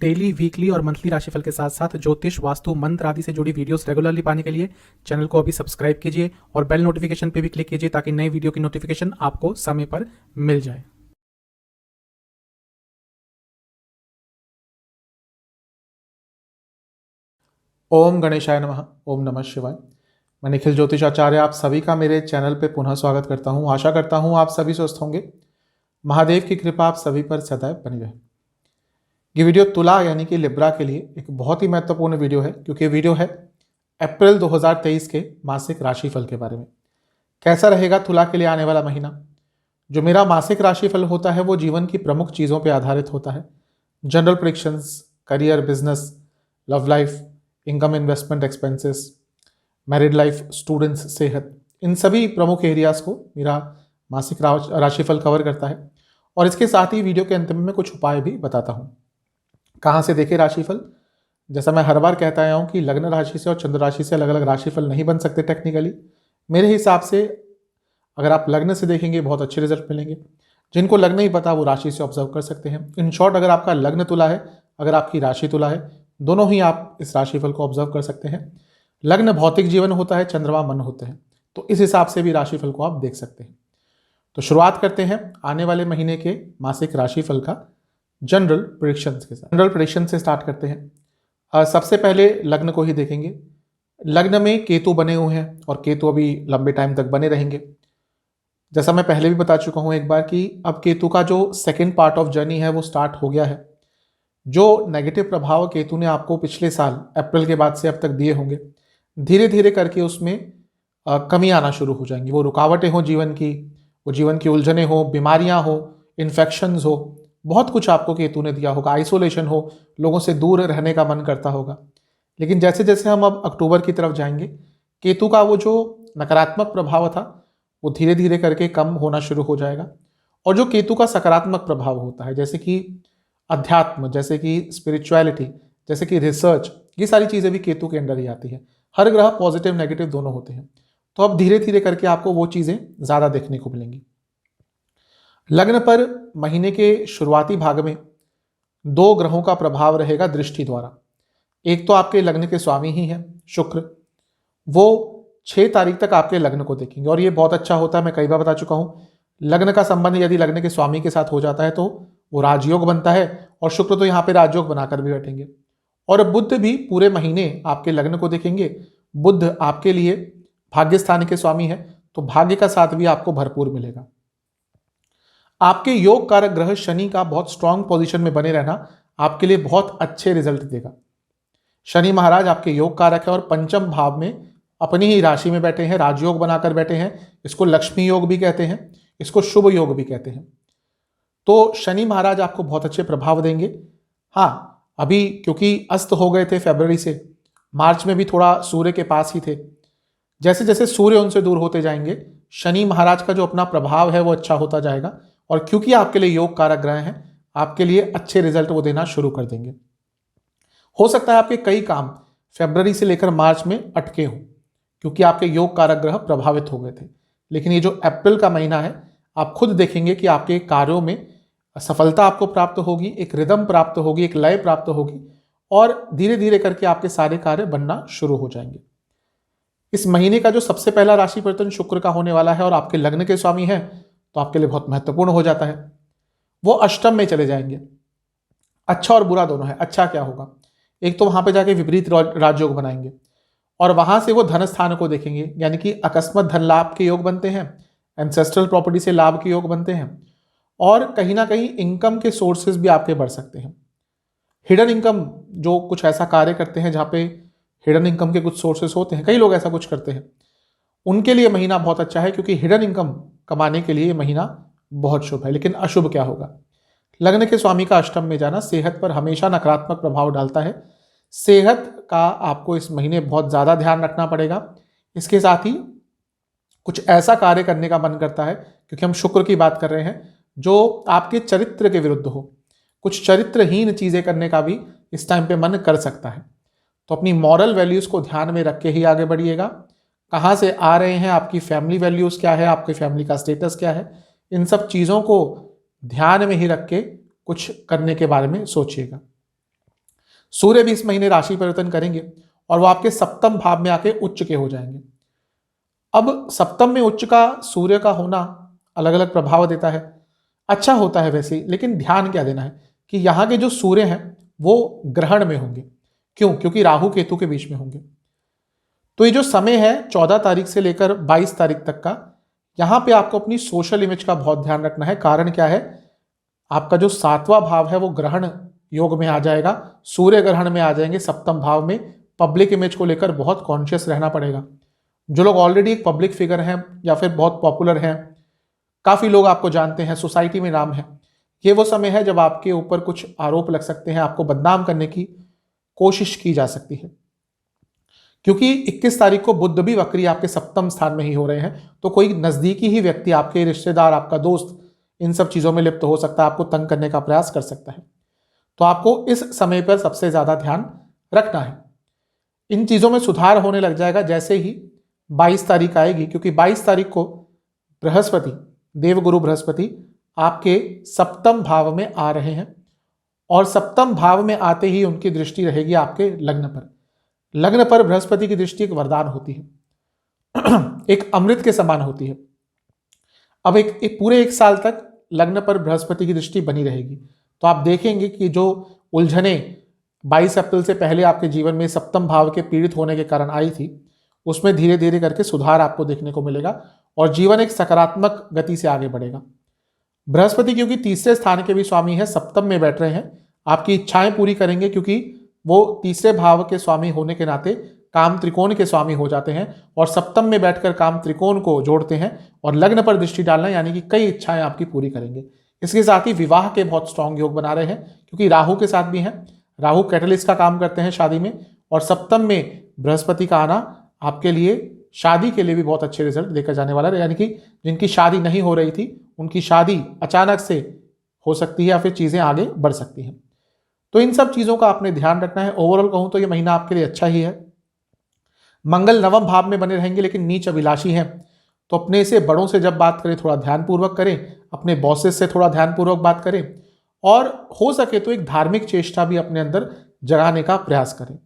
Daily, weekly और monthly राशिफल के साथ साथ ज्योतिष, वास्तु, मंत्र आदि से जुड़ी वीडियोस रेगुलरली पाने के लिए चैनल को अभी सब्सक्राइब कीजिए और बेल नोटिफिकेशन पे भी क्लिक कीजिए ताकि नई वीडियो की नोटिफिकेशन आपको समय पर मिल जाए। ओम गणेशाय नमः। ओम नमः शिवाय। मैं निखिल ज्योतिषाचार्य आप सभी का मेरे चैनल पे पुनः स्वागत करता हूँ। आशा करता हूँ आप सभी स्वस्थ होंगे। महादेव की कृपा आप सभी पर सदैव बनी रहे। ये वीडियो तुला यानी कि लिब्रा के लिए एक बहुत ही महत्वपूर्ण वीडियो है, क्योंकि ये वीडियो है अप्रैल 2023 के मासिक राशिफल के बारे में। कैसा रहेगा तुला के लिए आने वाला महीना। जो मेरा मासिक राशिफल होता है वो जीवन की प्रमुख चीज़ों पर आधारित होता है। General predictions, career, business, love life, income, investment, expenses, married life, students, सेहत, इन सभी प्रमुख एरियाज को मेरा मासिक राशिफल कवर करता है। और इसके साथ ही वीडियो के अंत में मैं कुछ उपाय भी बताता हूँ। कहाँ से देखें राशिफल। जैसा मैं हर बार कहता आया हूँ कि लग्न राशि से और चंद्र राशि से अलग अलग राशिफल नहीं बन सकते टेक्निकली। मेरे हिसाब से अगर आप लग्न से देखेंगे बहुत अच्छे रिजल्ट मिलेंगे। जिनको लग्न नहीं पता वो राशि से ऑब्जर्व कर सकते हैं। इन शॉर्ट, अगर आपका लग्न तुला है, अगर आपकी राशि तुला है, दोनों ही आप इस राशिफल को ऑब्जर्व कर सकते हैं। लग्न भौतिक जीवन होता है, चंद्रमा मन होते हैं, तो इस हिसाब से भी राशिफल को आप देख सकते हैं। तो शुरुआत करते हैं आने वाले महीने के मासिक राशिफल का जनरल प्रेडिक्शंस के साथ। जनरल प्रेडिक्शन से स्टार्ट करते हैं। सबसे पहले लग्न को ही देखेंगे। लग्न में केतु बने हुए हैं और केतु अभी लंबे टाइम तक बने रहेंगे। जैसा मैं पहले भी बता चुका हूं एक बार कि अब केतु का जो सेकेंड पार्ट ऑफ जर्नी है वो स्टार्ट हो गया है। जो नेगेटिव प्रभाव केतु ने आपको पिछले साल अप्रैल के बाद से अब तक दिए होंगे, धीरे धीरे करके उसमें कमी आना शुरू हो जाएंगी। वो रुकावटें हो जीवन की, वो जीवन की उलझनें हो, बीमारियां हो, इन्फेक्शंस हो, बहुत कुछ आपको केतु ने दिया होगा। आइसोलेशन हो, लोगों से दूर रहने का मन करता होगा। लेकिन जैसे जैसे हम अब अक्टूबर की तरफ जाएंगे, केतु का वो जो नकारात्मक प्रभाव था वो धीरे धीरे करके कम होना शुरू हो जाएगा। और जो केतु का सकारात्मक प्रभाव होता है, जैसे कि अध्यात्म, जैसे कि स्पिरिचुअलिटी, जैसे कि रिसर्च, ये सारी चीज़ें भी केतु के अंडर ही आती है। हर ग्रह पॉजिटिव नेगेटिव दोनों होते हैं। तो अब धीरे धीरे करके आपको वो चीज़ें ज़्यादा देखने को मिलेंगी। लग्न पर महीने के शुरुआती भाग में दो ग्रहों का प्रभाव रहेगा दृष्टि द्वारा। एक तो आपके लग्न के स्वामी ही है शुक्र, वो 6 तारीख तक आपके लग्न को देखेंगे और ये बहुत अच्छा होता है। मैं कई बार बता चुका हूँ, लग्न का संबंध यदि लग्न के स्वामी के साथ हो जाता है तो वो राजयोग बनता है और शुक्र तो यहाँ पे राजयोग बनाकर भी बैठेंगे। और बुध भी पूरे महीने आपके लग्न को देखेंगे। बुध आपके लिए भाग्य स्थान के स्वामी है, तो भाग्य का साथ भी आपको भरपूर मिलेगा। आपके योग कारक ग्रह शनि का बहुत स्ट्रांग पोजीशन में बने रहना आपके लिए बहुत अच्छे रिजल्ट देगा। शनि महाराज आपके योग कारक है और पंचम भाव में अपनी ही राशि में बैठे हैं, राजयोग बनाकर बैठे हैं। इसको लक्ष्मी योग भी कहते हैं, इसको शुभ योग भी कहते हैं। तो शनि महाराज आपको बहुत अच्छे प्रभाव देंगे। हाँ, अभी क्योंकि अस्त हो गए थे फरवरी से, मार्च में भी थोड़ा सूर्य के पास ही थे। जैसे जैसे सूर्य उनसे दूर होते जाएंगे, शनि महाराज का जो अपना प्रभाव है वो अच्छा होता जाएगा। और क्योंकि आपके लिए योग कारक ग्रह हैं, आपके लिए अच्छे रिजल्ट वो देना शुरू कर देंगे। हो सकता है आपके कई काम फरवरी से लेकर मार्च में अटके हों, क्योंकि आपके योग कारक ग्रह प्रभावित हो गए थे। लेकिन ये जो अप्रैल का महीना है, आप खुद देखेंगे कि आपके कार्यों में सफलता आपको प्राप्त होगी, एक रिदम प्राप्त होगी, एक लय प्राप्त होगी और धीरे धीरे करके आपके सारे कार्य बनना शुरू हो जाएंगे। इस महीने का जो सबसे पहला राशि परिवर्तन शुक्र का होने वाला है और आपके लग्न के स्वामी है, तो आपके लिए बहुत महत्वपूर्ण हो जाता है। वो अष्टम में चले जाएंगे। अच्छा और बुरा दोनों है। अच्छा क्या होगा, एक तो वहां पे जाके विपरीत राजयोग बनाएंगे और वहां से वो धन स्थान को देखेंगे, यानी कि अकस्मात धन लाभ के योग बनते हैं, एंसेस्ट्रल प्रॉपर्टी से लाभ के योग बनते हैं और कहीं ना कहीं इनकम के सोर्सेज भी आपके बढ़ सकते हैं। हिडन इनकम, जो कुछ ऐसा कार्य करते हैं जहाँ पे हिडन इनकम के कुछ सोर्सेज होते हैं, कई लोग ऐसा कुछ करते हैं, उनके लिए महीना बहुत अच्छा है, क्योंकि हिडन इनकम कमाने के लिए महीना बहुत शुभ है। लेकिन अशुभ क्या होगा, लग्न के स्वामी का अष्टम में जाना सेहत पर हमेशा नकारात्मक प्रभाव डालता है। सेहत का आपको इस महीने बहुत ज़्यादा ध्यान रखना पड़ेगा। इसके साथ ही कुछ ऐसा कार्य करने का मन करता है, क्योंकि हम शुक्र की बात कर रहे हैं, जो आपके चरित्र के विरुद्ध हो। कुछ चरित्रहीन चीज़ें करने का भी इस टाइम पे मन कर सकता है। तो अपनी मॉरल वैल्यूज़ को ध्यान में रख के ही आगे बढ़िएगा। कहाँ से आ रहे हैं, आपकी फैमिली वैल्यूज़ क्या है, आपकी फैमिली का स्टेटस क्या है, इन सब चीज़ों को ध्यान में ही रख के कुछ करने के बारे में सोचिएगा। सूर्य भी इस महीने राशि परिवर्तन करेंगे और वो आपके सप्तम भाव में आके उच्च के हो जाएंगे। अब सप्तम में उच्च का सूर्य का होना अलग अलग प्रभाव देता है, अच्छा होता है वैसे, लेकिन ध्यान क्या देना है कि यहाँ के जो सूर्य हैं वो ग्रहण में होंगे। क्यों? क्योंकि राहु केतु के बीच में होंगे। तो ये जो समय है 14 तारीख से लेकर 22 तारीख तक का, यहाँ पे आपको अपनी सोशल इमेज का बहुत ध्यान रखना है। कारण क्या है? आपका जो 7वां भाव है वो ग्रहण योग में आ जाएगा, सूर्य ग्रहण में आ जाएंगे सप्तम भाव में। पब्लिक इमेज को लेकर बहुत कॉन्शियस रहना पड़ेगा। जो लोग ऑलरेडी एक पब्लिक फिगर हैं या फिर बहुत पॉपुलर हैं, काफ़ी लोग आपको जानते हैं, सोसाइटी में नाम है, ये वो समय है जब आपके ऊपर कुछ आरोप लग सकते हैं, आपको बदनाम करने की कोशिश की जा सकती है। क्योंकि 21 तारीख को बुध भी वक्री आपके सप्तम स्थान में ही हो रहे हैं, तो कोई नज़दीकी ही व्यक्ति, आपके रिश्तेदार, आपका दोस्त, इन सब चीज़ों में लिप्त हो सकता है, आपको तंग करने का प्रयास कर सकता है। तो आपको इस समय पर सबसे ज़्यादा ध्यान रखना है। इन चीज़ों में सुधार होने लग जाएगा जैसे ही 22 तारीख आएगी, क्योंकि 22 तारीख को बृहस्पति, देवगुरु बृहस्पति आपके सप्तम भाव में आ रहे हैं और सप्तम भाव में आते ही उनकी दृष्टि रहेगी आपके लग्न पर। लग्न पर बृहस्पति की दृष्टि एक वरदान होती है, एक अमृत के समान होती है। अब एक पूरे 1 साल तक लग्न पर बृहस्पति की दृष्टि बनी रहेगी। तो आप देखेंगे कि जो उलझने 22 अप्रैल से पहले आपके जीवन में सप्तम भाव के पीड़ित होने के कारण आई थी, उसमें धीरे धीरे करके सुधार आपको देखने को मिलेगा और जीवन एक सकारात्मक गति से आगे बढ़ेगा। बृहस्पति क्योंकि तीसरे स्थान के भी स्वामी है, सप्तम में बैठ रहे हैं, आपकी इच्छाएं पूरी करेंगे, क्योंकि वो तीसरे भाव के स्वामी होने के नाते काम त्रिकोण के स्वामी हो जाते हैं और सप्तम में बैठकर काम त्रिकोण को जोड़ते हैं और लग्न पर दृष्टि डालना, यानी कि कई इच्छाएं आपकी पूरी करेंगे। इसके साथ ही विवाह के बहुत स्ट्रांग योग बना रहे हैं, क्योंकि राहु के साथ भी हैं। राहु कैटलिस्ट का काम करते हैं शादी में, और सप्तम में बृहस्पति का आना आपके लिए शादी के लिए भी बहुत अच्छे रिजल्ट देकर जाने वाला है। यानी कि जिनकी शादी नहीं हो रही थी, उनकी शादी अचानक से हो सकती है या फिर चीज़ें आगे बढ़ सकती हैं। तो इन सब चीज़ों का आपने ध्यान रखना है। ओवरऑल कहूँ तो ये महीना आपके लिए अच्छा ही है। मंगल नवम भाव में बने रहेंगे, लेकिन नीच अभिलाषी हैं, तो अपने से बड़ों से जब बात करें थोड़ा ध्यानपूर्वक करें, अपने बॉसेस से थोड़ा ध्यानपूर्वक बात करें और हो सके तो एक धार्मिक चेष्टा भी अपने अंदर जगाने का प्रयास करें।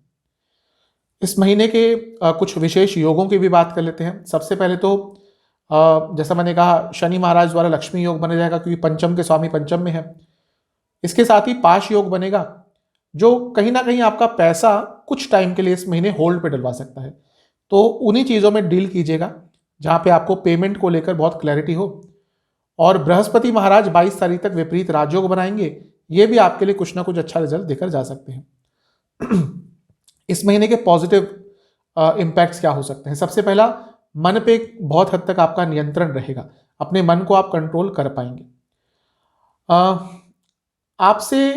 इस महीने के कुछ विशेष योगों की भी बात कर लेते हैं। सबसे पहले तो जैसा मैंने कहा, शनि महाराज द्वारा लक्ष्मी योग बने जाएगा, क्योंकि पंचम के स्वामी पंचम में है। इसके साथ ही पाश योग बनेगा, जो कहीं ना कहीं आपका पैसा कुछ टाइम के लिए इस महीने होल्ड पे डलवा सकता है। तो उन्हीं चीज़ों में डील कीजिएगा जहाँ पे आपको पेमेंट को लेकर बहुत क्लैरिटी हो। और बृहस्पति महाराज 22 तारीख तक विपरीत राजयोग बनाएंगे, ये भी आपके लिए कुछ ना कुछ अच्छा रिजल्ट देकर जा सकते हैं। इस महीने के पॉजिटिव इम्पैक्ट्स क्या हो सकते हैं? सबसे पहला, मन पे बहुत हद तक आपका नियंत्रण रहेगा, अपने मन को आप कंट्रोल कर पाएंगे। आपसे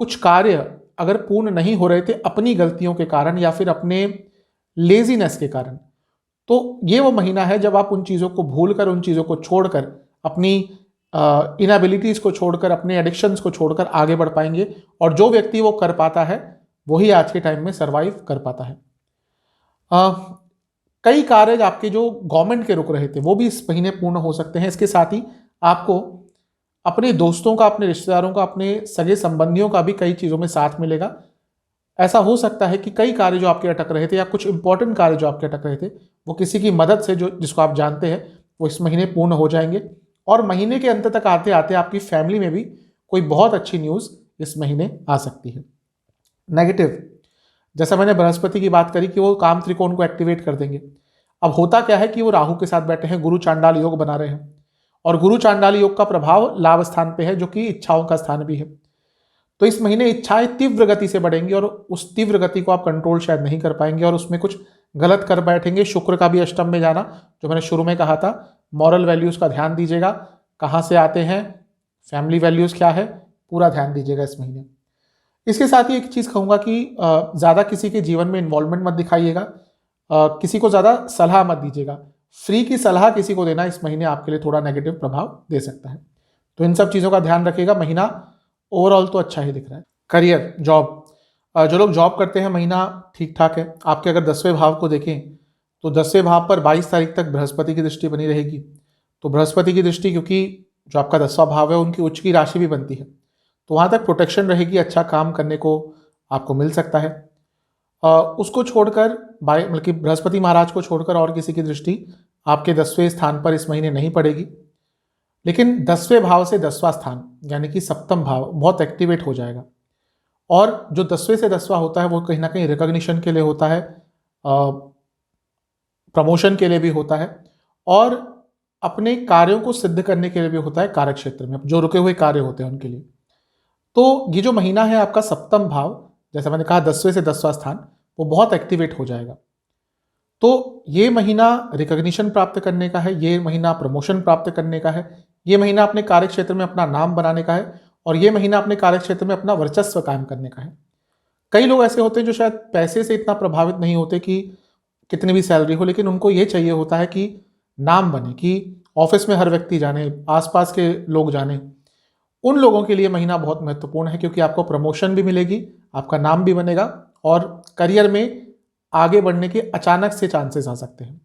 कुछ कार्य अगर पूर्ण नहीं हो रहे थे अपनी गलतियों के कारण या फिर अपने लेजीनेस के कारण, तो ये वो महीना है जब आप उन चीज़ों को भूलकर, उन चीज़ों को छोड़कर, अपनी इनएबिलिटीज़ को छोड़कर, अपने एडिक्शंस को छोड़कर आगे बढ़ पाएंगे। और जो व्यक्ति वो कर पाता है वही आज के टाइम में सरवाइव कर पाता है। कई कार्य आपके जो गवर्नमेंट के रुक रहे थे वो भी इस महीने पूर्ण हो सकते हैं। इसके साथ ही आपको अपने दोस्तों का, अपने रिश्तेदारों का, अपने सगे संबंधियों का भी कई चीज़ों में साथ मिलेगा। ऐसा हो सकता है कि कई कार्य जो आपके अटक रहे थे या कुछ इंपॉर्टेंट कार्य जो आपके अटक रहे थे, वो किसी की मदद से, जो जिसको आप जानते हैं, वो इस महीने पूर्ण हो जाएंगे। और महीने के अंत तक आते आते आपकी फैमिली में भी कोई बहुत अच्छी न्यूज़ इस महीने आ सकती है। नेगेटिव, जैसा मैंने बृहस्पति की बात करी कि वो काम त्रिकोण को एक्टिवेट कर देंगे। अब होता क्या है कि वो राहु के साथ बैठे हैं, गुरु चांडाल योग बना रहे हैं, और गुरु चांडाल योग का प्रभाव लाभ स्थान पे है, जो कि इच्छाओं का स्थान भी है। तो इस महीने इच्छाएं तीव्र गति से बढ़ेंगी और उस तीव्र गति को आप कंट्रोल शायद नहीं कर पाएंगे और उसमें कुछ गलत कर बैठेंगे। शुक्र का भी अष्टम में जाना, जो मैंने शुरू में कहा था, मॉरल वैल्यूज़ का ध्यान दीजिएगा, कहाँ से आते हैं, फैमिली वैल्यूज़ क्या है, पूरा ध्यान दीजिएगा इस महीने। इसके साथ ही एक चीज़ कहूँगा कि ज़्यादा किसी के जीवन में इन्वॉल्वमेंट मत दिखाइएगा, किसी को ज़्यादा सलाह मत दीजिएगा। फ्री की सलाह किसी को देना इस महीने आपके लिए थोड़ा नेगेटिव प्रभाव दे सकता है। तो इन सब चीज़ों का ध्यान रखिएगा। महीना ओवरऑल तो अच्छा ही दिख रहा है। करियर, जॉब, जो लोग जॉब करते हैं महीना ठीक ठाक है। आपके अगर 10वें भाव को देखें तो 10वें भाव पर 22 तारीख तक बृहस्पति की दृष्टि बनी रहेगी। तो बृहस्पति की दृष्टि, क्योंकि जो आपका 10वां भाव है उनकी उच्च की राशि भी बनती है, तो वहाँ तक प्रोटेक्शन रहेगी, अच्छा काम करने को आपको मिल सकता है। उसको छोड़कर मतलब कि बृहस्पति महाराज को छोड़कर और किसी की दृष्टि आपके 10वें स्थान पर इस महीने नहीं पड़ेगी। लेकिन 10वें भाव से 10वां स्थान यानी कि सप्तम भाव बहुत एक्टिवेट हो जाएगा। और जो 10वें से 10वां होता है वो कहीं ना कहीं रिकॉग्निशन के लिए होता है, प्रमोशन के लिए भी होता है और अपने कार्यों को सिद्ध करने के लिए भी होता है। कार्य क्षेत्र में जो रुके हुए कार्य होते हैं उनके लिए। तो ये जो महीना है आपका सप्तम भाव, जैसा मैंने कहा 10वें से 10वां स्थान, वो बहुत एक्टिवेट हो जाएगा। तो ये महीना रिकॉग्निशन प्राप्त करने का है, ये महीना प्रमोशन प्राप्त करने का है, ये महीना अपने कार्य क्षेत्र में अपना नाम बनाने का है और ये महीना अपने कार्य क्षेत्र में अपना वर्चस्व कायम करने का है। कई लोग ऐसे होते हैं जो शायद पैसे से इतना प्रभावित नहीं होते कि कितनी भी सैलरी हो, लेकिन उनको ये चाहिए होता है कि नाम बने, कि ऑफिस में हर व्यक्ति जाने, आसपास के लोग जाने। उन लोगों के लिए महीना बहुत महत्वपूर्ण है क्योंकि आपको प्रमोशन भी मिलेगी, आपका नाम भी बनेगा और करियर में आगे बढ़ने के अचानक से चांसेस आ सकते हैं।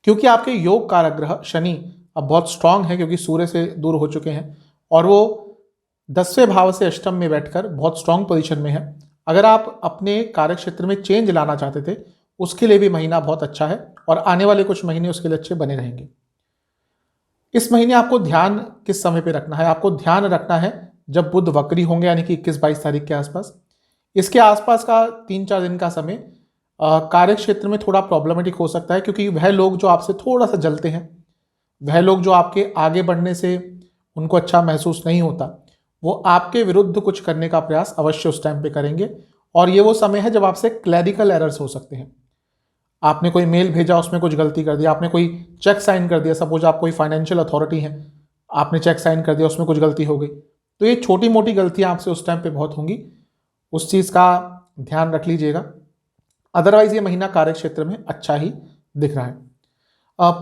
क्योंकि आपके योग कारक ग्रह शनि अब बहुत स्ट्रांग है क्योंकि सूर्य से दूर हो चुके हैं और वो 10वें भाव से अष्टम में बैठकर बहुत स्ट्रांग पोजीशन में है। अगर आप अपने कार्य क्षेत्र में चेंज लाना चाहते थे उसके लिए भी महीना बहुत अच्छा है और आने वाले कुछ महीने उसके लिए अच्छे बने रहेंगे। इस महीने आपको ध्यान किस समय पे रखना है? आपको ध्यान रखना है जब बुध वक्री होंगे यानी कि 21-22 तारीख के आसपास। इसके आसपास का 3-4 दिन का समय कार्य क्षेत्र में थोड़ा प्रॉब्लमेटिक हो सकता है क्योंकि वह लोग जो आपसे थोड़ा सा जलते हैं, वह लोग जो आपके आगे बढ़ने से उनको अच्छा महसूस नहीं होता, वो आपके विरुद्ध कुछ करने का प्रयास अवश्य उस टाइम पे करेंगे। और ये वो समय है जब आपसे क्लैरिकल एरर्स हो सकते हैं। आपने कोई मेल भेजा, उसमें कुछ गलती कर दिया, आपने कोई चेक साइन कर दिया, सपोज आप कोई फाइनेंशियल अथॉरिटी हैं, आपने चेक साइन कर दिया, उसमें कुछ गलती हो गई, तो ये छोटी मोटी गलतियां आपसे उस टाइम पे बहुत होंगी, उस चीज़ का ध्यान रख लीजिएगा। अदरवाइज ये महीना कार्य क्षेत्र में अच्छा ही दिख रहा है।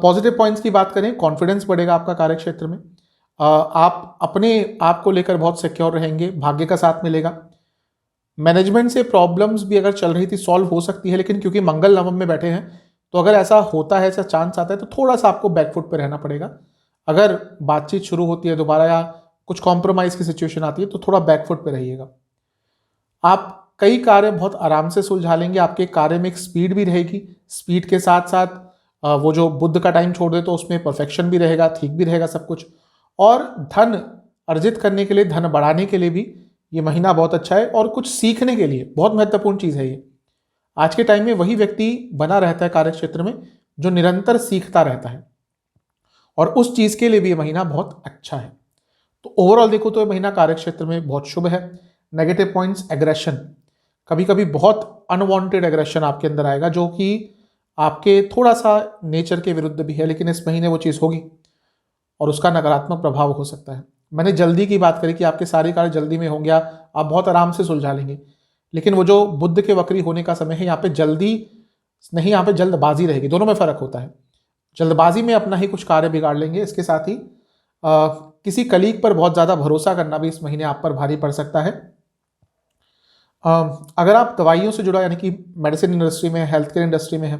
पॉजिटिव पॉइंट्स की बात करें, कॉन्फिडेंस बढ़ेगा आपका कार्य क्षेत्र में, आप अपने आप को लेकर बहुत सिक्योर रहेंगे, भाग्य का साथ मिलेगा। मैनेजमेंट से प्रॉब्लम्स भी अगर चल रही थी सॉल्व हो सकती है, लेकिन क्योंकि मंगल नवम में बैठे हैं तो अगर ऐसा होता है, ऐसा चांस आता है तो थोड़ा सा आपको बैकफुट पे रहना पड़ेगा। अगर बातचीत शुरू होती है दोबारा या कुछ कॉम्प्रोमाइज़ की सिचुएशन आती है तो थोड़ा बैकफुट पे रहिएगा। आप कई कार्य बहुत आराम से सुलझा लेंगे, आपके कार्य में एक स्पीड भी रहेगी, स्पीड के साथ साथ वो जो बुध का टाइम छोड़ दे तो उसमें परफेक्शन भी रहेगा, ठीक भी रहेगा सब कुछ। और धन अर्जित करने के लिए, धन बढ़ाने के लिए भी ये महीना बहुत अच्छा है और कुछ सीखने के लिए बहुत महत्वपूर्ण चीज़ है ये। आज के टाइम में वही व्यक्ति बना रहता है कार्य क्षेत्र में जो निरंतर सीखता रहता है और उस चीज़ के लिए भी ये महीना बहुत अच्छा है। तो ओवरऑल देखो तो ये महीना कार्य क्षेत्र में बहुत शुभ है। नेगेटिव पॉइंट्स, एग्रेशन, कभी कभी बहुत अनवांटेड एग्रेशन आपके अंदर आएगा जो कि आपके थोड़ा सा नेचर के विरुद्ध भी है, लेकिन इस महीने वो चीज़ होगी और उसका नकारात्मक प्रभाव हो सकता है। मैंने जल्दी की बात करी कि आपके सारे कार्य जल्दी में होंगे, आप बहुत आराम से सुलझा लेंगे, लेकिन वो जो बुध के वक्री होने का समय है यहाँ पे जल्दी नहीं, यहाँ पे जल्दबाजी रहेगी। दोनों में फर्क होता है। जल्दबाजी में अपना ही कुछ कार्य बिगाड़ लेंगे। इसके साथ ही किसी कलीग पर बहुत ज़्यादा भरोसा करना भी इस महीने आप पर भारी पड़ सकता है। अगर आप दवाइयों से जुड़ा यानी कि मेडिसिन इंडस्ट्री में, हेल्थ केयर इंडस्ट्री में है,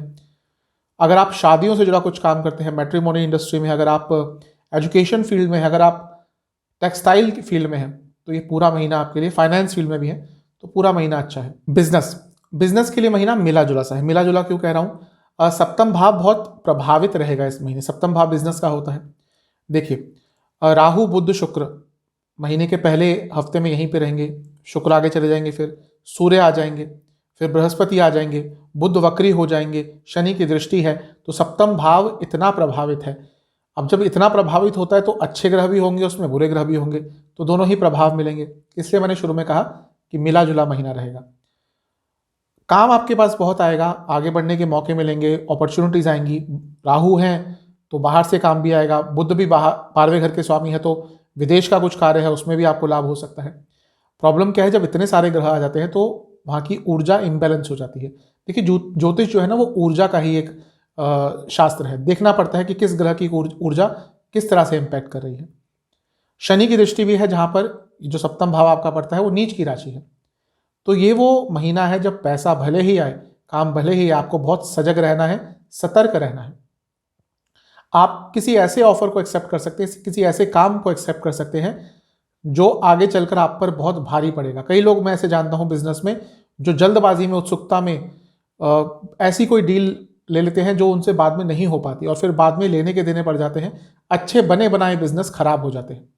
अगर आप शादियों से जुड़ा कुछ काम करते हैं, मैट्रिमोनी इंडस्ट्री में, अगर आप एजुकेशन फील्ड में है, अगर आप टेक्सटाइल फील्ड में है तो ये पूरा महीना आपके लिए, फाइनेंस फील्ड में भी है तो पूरा महीना अच्छा है। बिजनेस के लिए महीना मिला जुला सा है। मिला जुला क्यों कह रहा हूँ? सप्तम भाव बहुत प्रभावित रहेगा इस महीने। सप्तम भाव बिजनेस का होता है। देखिए, राहु बुध शुक्र महीने के पहले हफ्ते में यहीं पे रहेंगे, शुक्र आगे चले जाएंगे, फिर सूर्य आ जाएंगे, फिर बृहस्पति आ जाएंगे, बुध वक्री हो जाएंगे, शनि की दृष्टि है, तो सप्तम भाव इतना प्रभावित है। अब जब इतना प्रभावित होता है तो अच्छे ग्रह भी होंगे, उसमें बुरे ग्रह भी होंगे, तो दोनों ही प्रभाव मिलेंगे। इसलिए मैंने शुरू में कहा कि मिला जुला महीना रहेगा। काम आपके पास बहुत आएगा, आगे बढ़ने के मौके मिलेंगे, अपॉर्चुनिटीज आएंगी। राहु हैं तो बाहर से काम भी आएगा, बुध भी बाहर 12वें घर के स्वामी है तो विदेश का कुछ कार्य है उसमें भी आपको लाभ हो सकता है। प्रॉब्लम क्या है, जब इतने सारे ग्रह आ जाते हैं तो वहाँ की ऊर्जा इम्बैलेंस हो जाती है। देखिए, ज्योतिष जो है ना वो ऊर्जा का ही एक शास्त्र है। देखना पड़ता है कि किस ग्रह की ऊर्जा किस तरह से इम्पैक्ट कर रही है। शनि की दृष्टि भी है जहाँ पर जो सप्तम भाव आपका पड़ता है वो नीच की राशि है। तो ये वो महीना है जब पैसा भले ही आए, काम भले ही, आपको बहुत सजग रहना है, सतर्क रहना है। आप किसी ऐसे ऑफर को एक्सेप्ट कर सकते हैं, किसी ऐसे काम को एक्सेप्ट कर सकते हैं जो आगे चलकर आप पर बहुत भारी पड़ेगा। कई लोग मैं ऐसे जानता हूं बिजनेस में जो जल्दबाजी में, उत्सुकता में ऐसी कोई डील ले लेते हैं जो उनसे बाद में नहीं हो पाती और फिर बाद में लेने के देने पड़ जाते हैं। अच्छे बने बनाए बिजनेस खराब हो जाते हैं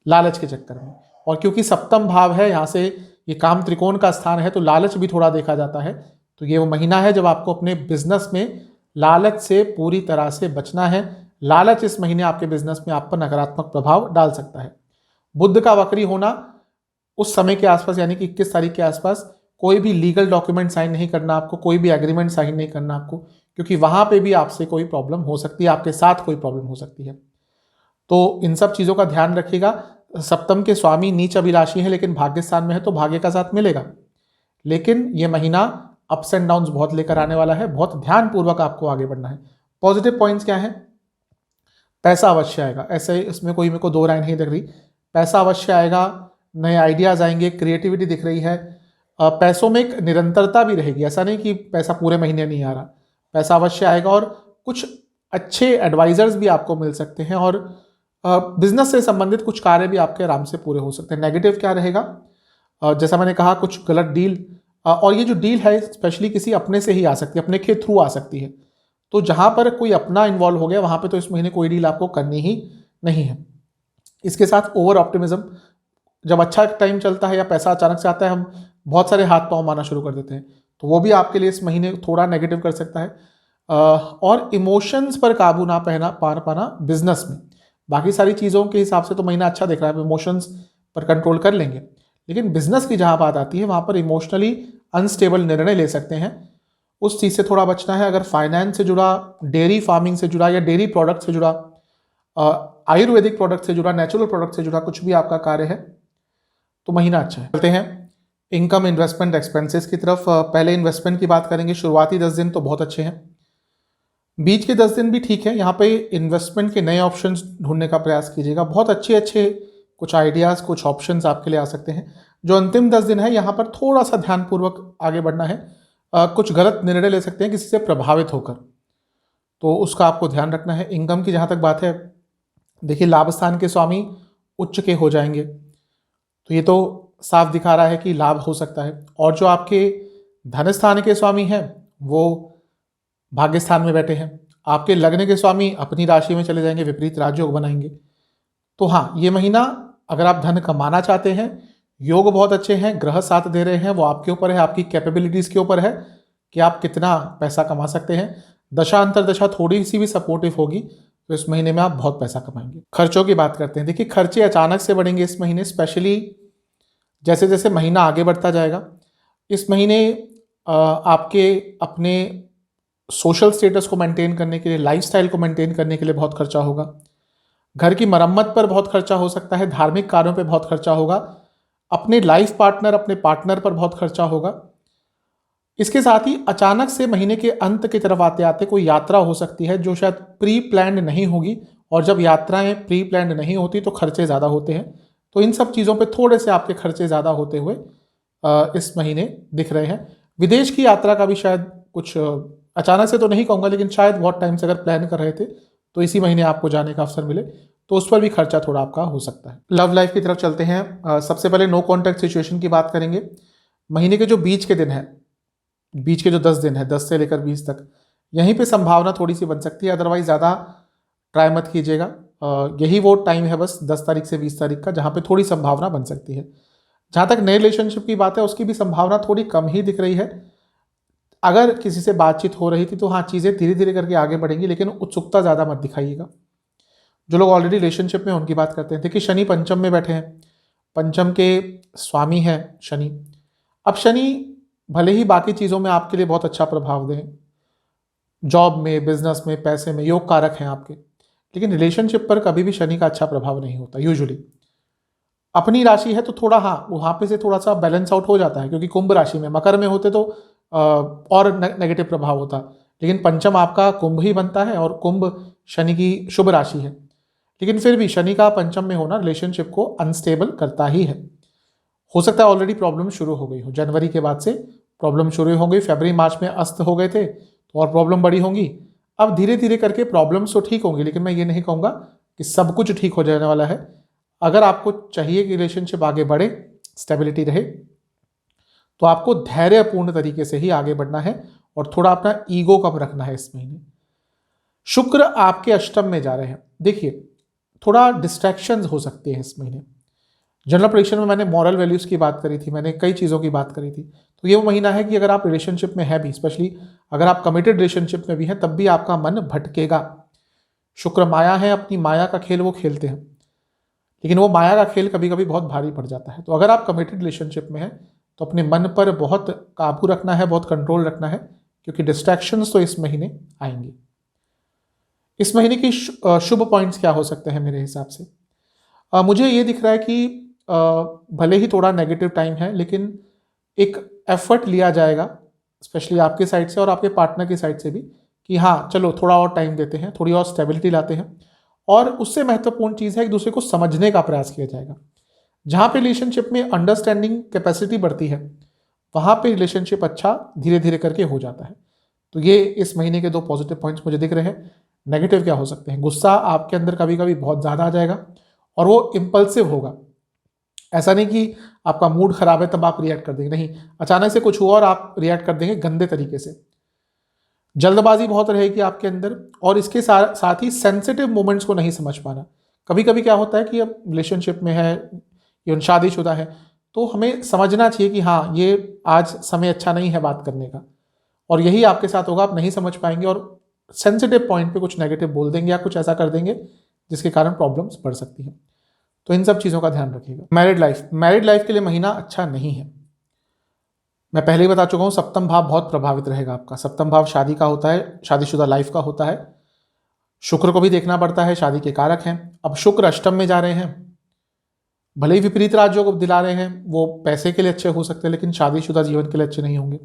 लालच के चक्कर में। और क्योंकि सप्तम भाव है, यहाँ से ये काम त्रिकोण का स्थान है, तो लालच भी थोड़ा देखा जाता है। तो ये वो महीना है जब आपको अपने बिजनेस में लालच से पूरी तरह से बचना है। लालच इस महीने आपके बिजनेस में आप पर नकारात्मक प्रभाव डाल सकता है। बुध का वक्री होना उस समय के आसपास, यानी कि 21 तारीख के आसपास, कोई भी लीगल डॉक्यूमेंट साइन नहीं करना आपको, कोई भी एग्रीमेंट साइन नहीं करना आपको, क्योंकि वहां पे भी आपसे कोई प्रॉब्लम हो सकती है, आपके साथ कोई प्रॉब्लम हो सकती है। तो इन सब चीज़ों का ध्यान रखिएगा। सप्तम के स्वामी नीच अभिलाषी है, लेकिन भाग्य स्थान में है तो भाग्य का साथ मिलेगा। लेकिन ये महीना अप्स एंड डाउन्स बहुत लेकर आने वाला है, बहुत ध्यानपूर्वक आपको आगे बढ़ना है। पॉजिटिव पॉइंट्स क्या है? पैसा अवश्य आएगा, ऐसे इसमें कोई मेरे को दो राय नहीं दिख रही। पैसा अवश्य आएगा, नए आइडियाज आएंगे, क्रिएटिविटी दिख रही है। पैसों में एक निरंतरता भी रहेगी, ऐसा नहीं कि पैसा पूरे महीने नहीं आ रहा। पैसा अवश्य आएगा और कुछ अच्छे एडवाइजर्स भी आपको मिल सकते हैं और बिजनेस से संबंधित कुछ कार्य भी आपके आराम से पूरे हो सकते हैं। नेगेटिव क्या रहेगा? जैसा मैंने कहा, कुछ गलत डील, और ये जो डील है स्पेशली किसी अपने से ही आ सकती है, अपने के थ्रू आ सकती है। तो जहां पर कोई अपना इन्वॉल्व हो गया वहां पे तो इस महीने कोई डील आपको करनी ही नहीं है। इसके साथ ओवर ऑप्टिमिज्म, जब अच्छा टाइम चलता है या पैसा अचानक से आता है, हम बहुत सारे हाथ पांव मारना शुरू कर देते हैं, तो वो भी आपके लिए इस महीने थोड़ा नेगेटिव कर सकता है। और इमोशंस पर काबू ना पाना बिजनेस में। बाकी सारी चीज़ों के हिसाब से तो महीना अच्छा दिख रहा है, इमोशंस पर कंट्रोल कर लेंगे, लेकिन बिजनेस की जहां बात आती है वहां पर इमोशनली अनस्टेबल निर्णय ले सकते हैं, उस चीज़ से थोड़ा बचना है। अगर फाइनेंस से जुड़ा, डेयरी फार्मिंग से जुड़ा या डेयरी प्रोडक्ट से जुड़ा, आयुर्वेदिक प्रोडक्ट से जुड़ा, नेचुरल प्रोडक्ट से जुड़ा कुछ भी आपका कार्य है तो महीना अच्छा है। चलते हैं इनकम, इन्वेस्टमेंट, एक्सपेंसेस की तरफ। पहले इन्वेस्टमेंट की बात करेंगे। शुरुआती 10 दिन तो बहुत अच्छे हैं, बीच के 10 दिन भी ठीक है। यहाँ पे इन्वेस्टमेंट के नए ऑप्शंस ढूंढने का प्रयास कीजिएगा। बहुत अच्छे कुछ आइडियाज़, कुछ ऑप्शंस आपके लिए आ सकते हैं। जो अंतिम 10 दिन है यहाँ पर थोड़ा सा ध्यानपूर्वक आगे बढ़ना है। कुछ गलत निर्णय ले सकते हैं किसी से प्रभावित होकर, तो उसका आपको ध्यान रखना है। इनकम की जहाँ तक बात है, देखिए लाभ स्थान के स्वामी उच्च के हो जाएंगे, तो ये तो साफ दिखा रहा है कि लाभ हो सकता है। और जो आपके धन स्थान के स्वामी हैं वो भाग्य स्थान में बैठे हैं। आपके लग्न के स्वामी अपनी राशि में चले जाएंगे, विपरीत राजयोग बनाएंगे। तो हाँ, ये महीना अगर आप धन कमाना चाहते हैं, योग बहुत अच्छे हैं, ग्रह साथ दे रहे हैं, वो आपके ऊपर है, आपकी कैपेबिलिटीज़ के ऊपर है कि आप कितना पैसा कमा सकते हैं। दशा अंतरदशा थोड़ी सी भी सपोर्टिव होगी तो इस महीने में आप बहुत पैसा कमाएंगे। खर्चों की बात करते हैं। देखिए खर्चे अचानक से बढ़ेंगे इस महीने, स्पेशली जैसे जैसे महीना आगे बढ़ता जाएगा। इस महीने आपके अपने सोशल स्टेटस को मेंटेन करने के लिए, लाइफस्टाइल को मेंटेन करने के लिए बहुत खर्चा होगा। घर की मरम्मत पर बहुत खर्चा हो सकता है, धार्मिक कार्यों पर बहुत खर्चा होगा, अपने लाइफ पार्टनर, अपने पार्टनर पर बहुत खर्चा होगा। इसके साथ ही अचानक से महीने के अंत की तरफ आते आते कोई यात्रा हो सकती है जो शायद प्री प्लान्ड नहीं होगी, और जब यात्राएं प्री प्लान्ड नहीं होती तो खर्चे ज़्यादा होते हैं। तो इन सब चीज़ों पे थोड़े से आपके खर्चे ज़्यादा होते हुए इस महीने दिख रहे हैं। विदेश की यात्रा का भी शायद कुछ, अचानक से तो नहीं कहूँगा, लेकिन शायद बहुत टाइम से अगर प्लान कर रहे थे तो इसी महीने आपको जाने का अवसर मिले, तो उस पर भी खर्चा थोड़ा आपका हो सकता है। लव लाइफ की तरफ चलते हैं। सबसे पहले नो कॉन्टैक्ट सिचुएशन की बात करेंगे। महीने के जो बीच के दिन है, बीच के जो 10 दिन है, 10 से लेकर 20 तक, यहीं पे संभावना थोड़ी सी बन सकती है। अदरवाइज ज़्यादा ट्राई मत कीजिएगा। यही वो टाइम है बस 10 तारीख से 20 तारीख का, जहाँ पे थोड़ी संभावना बन सकती है। जहाँ तक नए रिलेशनशिप की बात है, उसकी भी संभावना थोड़ी कम ही दिख रही है। अगर किसी से बातचीत हो रही थी तो हाँ, चीज़ें धीरे धीरे करके आगे बढ़ेंगी, लेकिन उत्सुकता ज़्यादा मत दिखाइएगा। जो लोग ऑलरेडी रिलेशनशिप में, उनकी बात करते हैं। देखिए शनि पंचम में बैठे हैं, पंचम के स्वामी हैं शनि। अब शनि भले ही बाकी चीज़ों में आपके लिए बहुत अच्छा प्रभाव दें, जॉब में, बिजनेस में, पैसे में, योग कारक हैं आपके, लेकिन रिलेशनशिप पर कभी भी शनि का अच्छा प्रभाव नहीं होता। यूजुअली अपनी राशि है तो थोड़ा हाँ, वहाँ पे से थोड़ा सा बैलेंस आउट हो जाता है, क्योंकि कुंभ राशि में, मकर में होते तो और नेगेटिव प्रभाव होता। लेकिन पंचम आपका कुंभ ही बनता है और कुंभ शनि की शुभ राशि है, लेकिन फिर भी शनि का पंचम में होना रिलेशनशिप को अनस्टेबल करता ही है। हो सकता है ऑलरेडी प्रॉब्लम शुरू हो गई हो, जनवरी के बाद से प्रॉब्लम शुरू हो गई, फरवरी मार्च में अस्त हो गए थे तो और प्रॉब्लम बड़ी होंगी। अब धीरे धीरे करके प्रॉब्लम्स तो ठीक होंगी, लेकिन मैं ये नहीं कहूँगा कि सब कुछ ठीक हो जाने वाला है। अगर आपको चाहिए कि रिलेशनशिप आगे बढ़े, स्टेबिलिटी रहे, तो आपको धैर्यपूर्ण तरीके से ही आगे बढ़ना है और थोड़ा अपना ईगो कम रखना है इस महीने। शुक्र आपके अष्टम में जा रहे हैं। देखिए, थोड़ा डिस्ट्रैक्शंस हो सकते हैं इस महीने। जनरल प्रेडिक्शन में मैंने मॉरल वैल्यूज की बात करी थी, मैंने कई चीज़ों की बात करी थी। तो ये वो महीना है कि अगर आप रिलेशनशिप में है भी, स्पेशली अगर आप कमिटेड रिलेशनशिप में भी हैं, तब भी आपका मन भटकेगा। शुक्र माया है, अपनी माया का खेल वो खेलते हैं, लेकिन वो माया का खेल कभी कभी बहुत भारी पड़ जाता है। तो अगर आप कमिटेड रिलेशनशिप में हैं तो अपने मन पर बहुत काबू रखना है, बहुत कंट्रोल रखना है, क्योंकि डिस्ट्रैक्शंस तो इस महीने आएंगे। इस महीने की शुभ पॉइंट्स क्या हो सकते हैं मेरे हिसाब से? मुझे ये दिख रहा है कि भले ही थोड़ा नेगेटिव टाइम है, लेकिन एक एफर्ट लिया जाएगा, स्पेशली आपके साइड से और आपके पार्टनर की साइड से भी, कि हाँ चलो थोड़ा और टाइम देते हैं, थोड़ी और स्टेबिलिटी लाते हैं। और उससे महत्वपूर्ण चीज़ है एक दूसरे को समझने का प्रयास किया जाएगा। जहाँ पे रिलेशनशिप में अंडरस्टैंडिंग कैपेसिटी बढ़ती है, वहाँ पे रिलेशनशिप अच्छा धीरे धीरे करके हो जाता है। तो ये इस महीने के 2 पॉजिटिव पॉइंट्स मुझे दिख रहे हैं। नेगेटिव क्या हो सकते हैं? गुस्सा आपके अंदर कभी कभी बहुत ज़्यादा आ जाएगा और वो इम्पल्सिव होगा। ऐसा नहीं कि आपका मूड खराब है तब आप रिएक्ट कर देंगे, नहीं, अचानक से कुछ हुआ और आप रिएक्ट कर देंगे गंदे तरीके से। जल्दबाजी बहुत रहेगी आपके अंदर, और इसके साथ ही सेंसिटिव मोमेंट्स को नहीं समझ पाना। कभी कभी क्या होता है कि अब रिलेशनशिप में है, इवन शादीशुदा है, तो हमें समझना चाहिए कि हाँ ये आज समय अच्छा नहीं है बात करने का, और यही आपके साथ होगा। आप नहीं समझ पाएंगे और सेंसिटिव पॉइंट पे कुछ नेगेटिव बोल देंगे या कुछ ऐसा कर देंगे जिसके कारण प्रॉब्लम्स बढ़ सकती हैं। तो इन सब चीज़ों का ध्यान रखिएगा। मैरिड लाइफ के लिए महीना अच्छा नहीं है। मैं पहले ही बता चुका हूँ, सप्तम भाव बहुत प्रभावित रहेगा आपका। सप्तम भाव शादी का होता है, शादीशुदा लाइफ का होता है। शुक्र को भी देखना पड़ता है, शादी के कारक हैं। अब शुक्र अष्टम में जा रहे हैं, भले ही विपरीत राज्यों को दिला रहे हैं, वो पैसे के लिए अच्छे हो सकते हैं, लेकिन शादीशुदा जीवन के लिए अच्छे नहीं होंगे।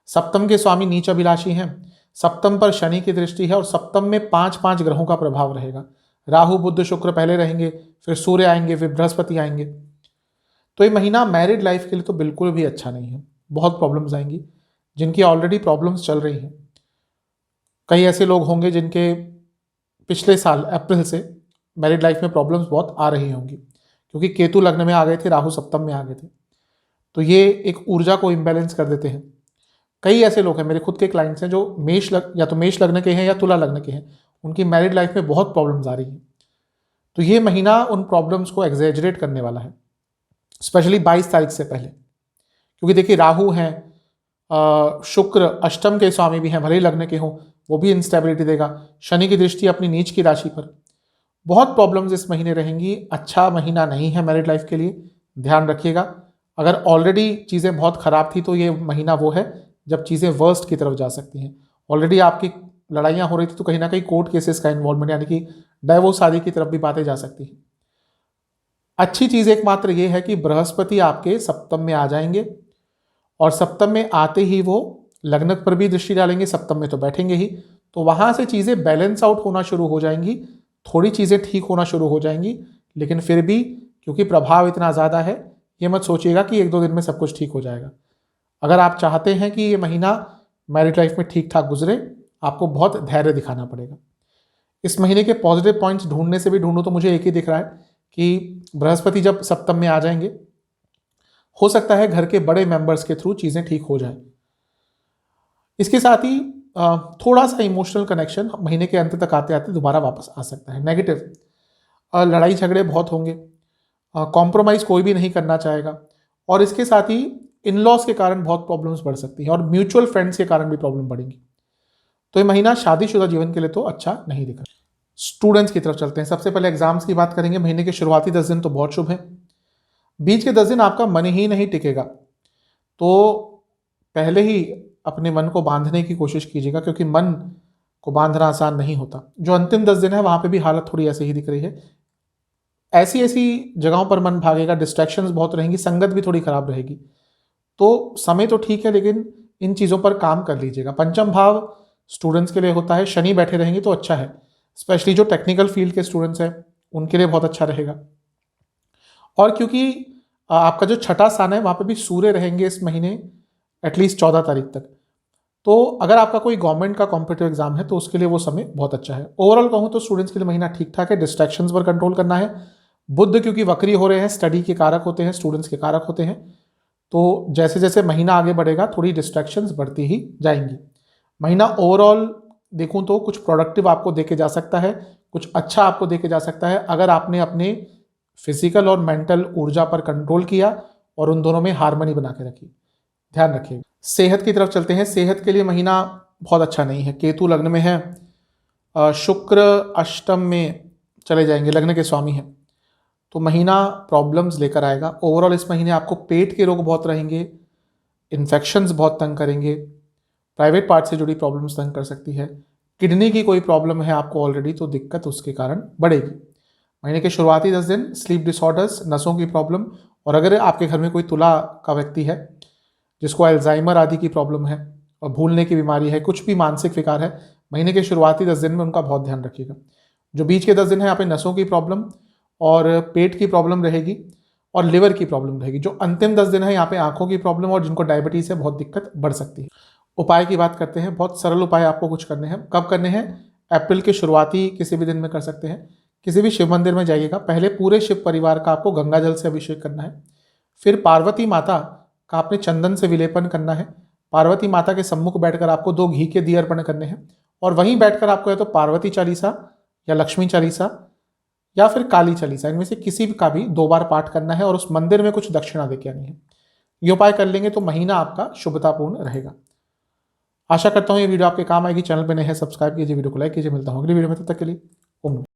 सप्तम के स्वामी नीच अभिलाषी हैं, सप्तम पर शनि की दृष्टि है, और सप्तम में 5 ग्रहों का प्रभाव रहेगा। राहु बुध शुक्र पहले रहेंगे, फिर सूर्य आएंगे, फिर बृहस्पति आएंगे। तो ये महीना मैरिड लाइफ के लिए तो बिल्कुल भी अच्छा नहीं है। बहुत प्रॉब्लम्स आएंगी। जिनकी ऑलरेडी प्रॉब्लम्स चल रही हैं, कई ऐसे लोग होंगे जिनके पिछले साल अप्रैल से मैरिड लाइफ में प्रॉब्लम्स बहुत आ रही होंगी, क्योंकि केतु लग्न में आ गए थे, राहु सप्तम में आ गए थे। तो ये एक ऊर्जा को इम्बैलेंस कर देते हैं। कई ऐसे लोग हैं, मेरे खुद के क्लाइंट्स हैं, जो या तो मेष लग्न के हैं या तुला लग्न के हैं, उनकी मैरिड लाइफ में बहुत प्रॉब्लम्स आ रही हैं। तो ये महीना उन प्रॉब्लम्स को एग्जेजरेट करने वाला है, स्पेशली 22 तारीख से पहले। क्योंकि देखिए, राहु हैं, शुक्र अष्टम के स्वामी भी हैं, भले ही लग्न के हों, वो भी इंस्टेबिलिटी देगा। शनि की दृष्टि अपनी नीच की राशि पर। बहुत प्रॉब्लम्स इस महीने रहेंगी। अच्छा महीना नहीं है मैरिड लाइफ के लिए, ध्यान रखिएगा। अगर ऑलरेडी चीज़ें बहुत ख़राब थी तो ये महीना वो है जब चीज़ें वर्स्ट की तरफ जा सकती हैं। ऑलरेडी आपकी लड़ाइयाँ हो रही थी तो कहीं ना कहीं कोर्ट केसेस का इन्वॉल्वमेंट, यानी कि डाइवोर्स आदि की तरफ भी बातें जा सकती हैं। अच्छी चीज़ एकमात्र ये है कि बृहस्पति आपके सप्तम में आ जाएंगे, और सप्तम में आते ही वो लग्न पर भी दृष्टि डालेंगे, सप्तम में तो बैठेंगे ही। तो वहाँ से चीज़ें बैलेंस आउट होना शुरू हो जाएंगी, थोड़ी चीज़ें ठीक होना शुरू हो जाएंगी। लेकिन फिर भी क्योंकि प्रभाव इतना ज़्यादा है, ये मत सोचिएगा कि 1-2 दिन में सब कुछ ठीक हो जाएगा। अगर आप चाहते हैं कि ये महीना मैरिड लाइफ में ठीक ठाक गुजरे, आपको बहुत धैर्य दिखाना पड़ेगा। इस महीने के पॉजिटिव पॉइंट्स ढूंढने से भी ढूंढूं तो मुझे एक ही दिख रहा है कि बृहस्पति जब सप्तम में आ जाएंगे, हो सकता है घर के बड़े मेंबर्स के थ्रू चीज़ें ठीक हो जाएं। इसके साथ ही थोड़ा सा इमोशनल कनेक्शन महीने के अंत तक आते आते दोबारा वापस आ सकता है। नेगेटिव, लड़ाई झगड़े बहुत होंगे, कॉम्प्रोमाइज़ कोई भी नहीं करना चाहेगा, और इसके साथ ही इन लॉज के कारण बहुत प्रॉब्लम्स बढ़ सकती हैं, और म्यूचुअल फ्रेंड्स के कारण भी प्रॉब्लम बढ़ेंगी। तो ये महीना शादीशुदा जीवन के लिए तो अच्छा नहीं दिख रहा। स्टूडेंट्स की तरफ चलते हैं। सबसे पहले एग्जाम्स की बात करेंगे। महीने के शुरुआती 10 दिन तो बहुत शुभ हैं, बीच के 10 दिन आपका मन ही नहीं टिकेगा। तो पहले ही अपने मन को बांधने की कोशिश कीजिएगा, क्योंकि मन को बांधना आसान नहीं होता। जो अंतिम 10 दिन है वहाँ पे भी हालत थोड़ी ऐसे ही दिख रही है। ऐसी ऐसी जगहों पर मन भागेगा, डिस्ट्रैक्शंस बहुत रहेंगी, संगत भी थोड़ी खराब रहेगी। तो समय तो ठीक है, लेकिन इन चीज़ों पर काम कर लीजिएगा। पंचम भाव स्टूडेंट्स के लिए होता है, शनि बैठे रहेंगे तो अच्छा है। स्पेशली जो टेक्निकल फील्ड के स्टूडेंट्स हैं उनके लिए बहुत अच्छा रहेगा। और क्योंकि आपका जो छठा स्थान है वहाँ पे भी सूर्य रहेंगे इस महीने एटलीस्ट 14 तारीख तक, तो अगर आपका कोई गवर्नमेंट का कॉम्पिटिटिव एग्जाम है तो उसके लिए वो समय बहुत अच्छा है। ओवरऑल कहूँ तो स्टूडेंट्स के लिए महीना ठीक ठाक है। डिस्ट्रैक्शंस पर कंट्रोल करना है, बुध क्योंकि वक्री हो रहे हैं, स्टडी के कारक होते हैं, स्टूडेंट्स के कारक होते हैं, तो जैसे जैसे महीना आगे बढ़ेगा थोड़ी डिस्ट्रैक्शंस बढ़ती ही जाएंगी। महीना ओवरऑल देखूं तो कुछ प्रोडक्टिव आपको देके जा सकता है, कुछ अच्छा आपको देके जा सकता है अगर आपने अपने फिजिकल और मेंटल ऊर्जा पर कंट्रोल किया और उन दोनों में हार्मनी बना के रखी। ध्यान रखिए। सेहत की तरफ चलते हैं। सेहत के लिए महीना बहुत अच्छा नहीं है। केतु लग्न में है, शुक्र अष्टम में चले जाएंगे, लग्न के स्वामी हैं, तो महीना प्रॉब्लम्स लेकर आएगा। ओवरऑल इस महीने आपको पेट के रोग बहुत रहेंगे, इन्फेक्शंस बहुत तंग करेंगे, प्राइवेट पार्ट से जुड़ी प्रॉब्लम्स तंग कर सकती है। किडनी की कोई प्रॉब्लम है आपको ऑलरेडी तो दिक्कत उसके कारण बढ़ेगी। महीने के शुरुआती 10 दिन स्लीप डिसऑर्डर्स, नसों की प्रॉब्लम, और अगर आपके घर में कोई तुला का व्यक्ति है जिसको अल्जाइमर आदि की प्रॉब्लम है और भूलने की बीमारी है, कुछ भी मानसिक विकार है, महीने के शुरुआती 10 दिन में उनका बहुत ध्यान रखिएगा। जो बीच के 10 दिन है यहाँ पे नसों की प्रॉब्लम और पेट की प्रॉब्लम रहेगी और लिवर की प्रॉब्लम रहेगी। जो अंतिम 10 दिन है यहाँ पे आंखों की प्रॉब्लम और जिनको डायबिटीज़ है बहुत दिक्कत बढ़ सकती है। उपाय की बात करते हैं। बहुत सरल उपाय आपको कुछ करने हैं। कब करने हैं? अप्रैल के शुरुआती किसी भी दिन में कर सकते हैं। किसी भी शिव मंदिर में जाइएगा, पहले पूरे शिव परिवार का आपको गंगा जल से अभिषेक करना है। फिर पार्वती माता का आपने चंदन से विलेपन करना है। पार्वती माता के सम्मुख बैठकर आपको 2 घी के दिए अर्पण करने हैं और वहीं बैठकर आपको या तो पार्वती चालीसा या लक्ष्मी चालीसा या फिर काली चालीसा, इनमें से किसी का भी 2 बार पाठ करना है और उस मंदिर में कुछ दक्षिणा देके आनी है। ये उपाय कर लेंगे तो महीना आपका शुभतापूर्ण रहेगा। आशा करता हूँ ये वीडियो आपके काम आएगी। चैनल पे नए हैं सब्सक्राइब कीजिए, वीडियो को लाइक कीजिए। मिलता हूँ अगली वीडियो में, तब तक के लिए ओम।